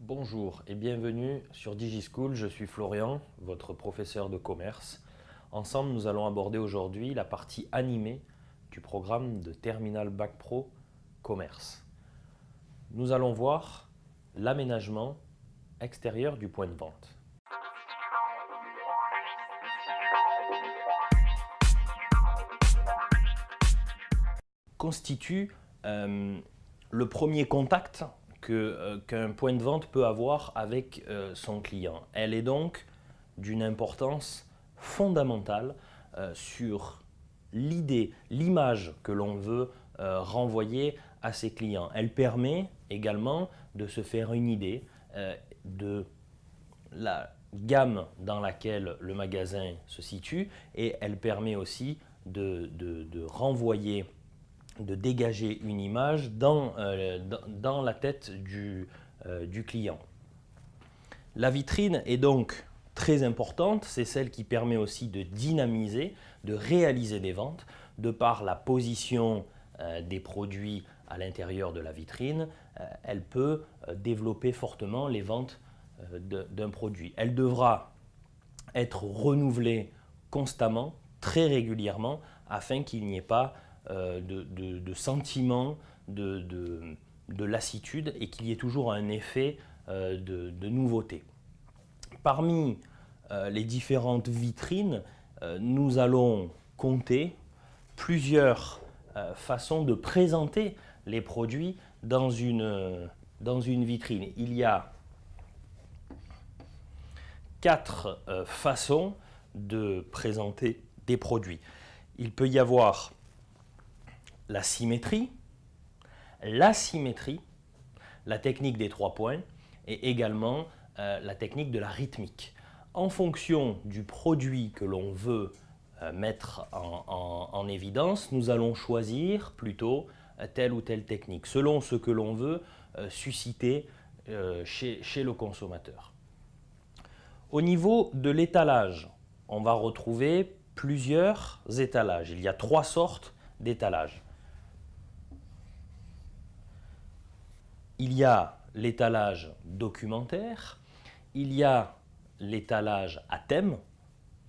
Bonjour et bienvenue sur DigiSchool, je suis Florian, votre professeur de commerce. Ensemble, nous allons aborder aujourd'hui la partie animée du programme de Terminal Bac Pro Commerce. Nous allons voir l'aménagement extérieur du point de vente. Constitue le premier contact qu'un point de vente peut avoir avec son client. Elle est donc d'une importance fondamentale sur l'idée, l'image que l'on veut renvoyer à ses clients. Elle permet également de se faire une idée de la gamme dans laquelle le magasin se situe et elle permet aussi de renvoyer, de dégager une image dans la tête du client. La vitrine est donc très importante, c'est celle qui permet aussi de dynamiser, de réaliser des ventes, de par la position des produits à l'intérieur de la vitrine, elle peut développer fortement les ventes d'un produit. Elle devra être renouvelée constamment, très régulièrement, afin qu'il n'y ait pas de sentiment de lassitude et qu'il y ait toujours un effet de nouveauté. Parmi les différentes vitrines, nous allons compter plusieurs façons de présenter les produits dans une vitrine. Il y a 4 façons de présenter des produits. Il peut y avoir la symétrie, l'asymétrie, la technique des 3 points et également la technique de la rythmique. En fonction du produit que l'on veut mettre en évidence, nous allons choisir plutôt telle ou telle technique, selon ce que l'on veut susciter chez le consommateur. Au niveau de l'étalage, on va retrouver plusieurs étalages. Il y a 3 sortes d'étalages. Il y a l'étalage documentaire, il y a l'étalage à thème,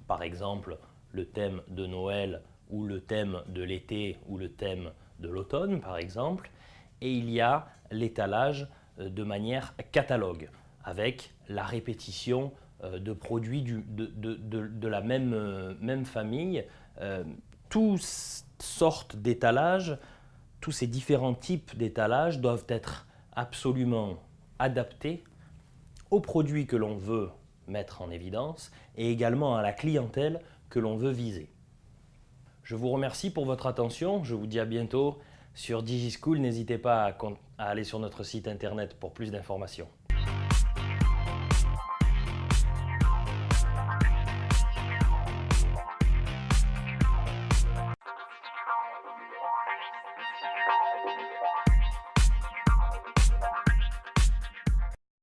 par exemple le thème de Noël ou le thème de l'été ou le thème de l'automne par exemple, et il y a l'étalage de manière catalogue avec la répétition de produits de la même famille. Toutes sortes d'étalages, tous ces différents types d'étalages doivent être absolument adaptés aux produits que l'on veut mettre en évidence et également à la clientèle que l'on veut viser. Je vous remercie pour votre attention, je vous dis à bientôt sur DigiSchool. N'hésitez pas à aller sur notre site internet pour plus d'informations.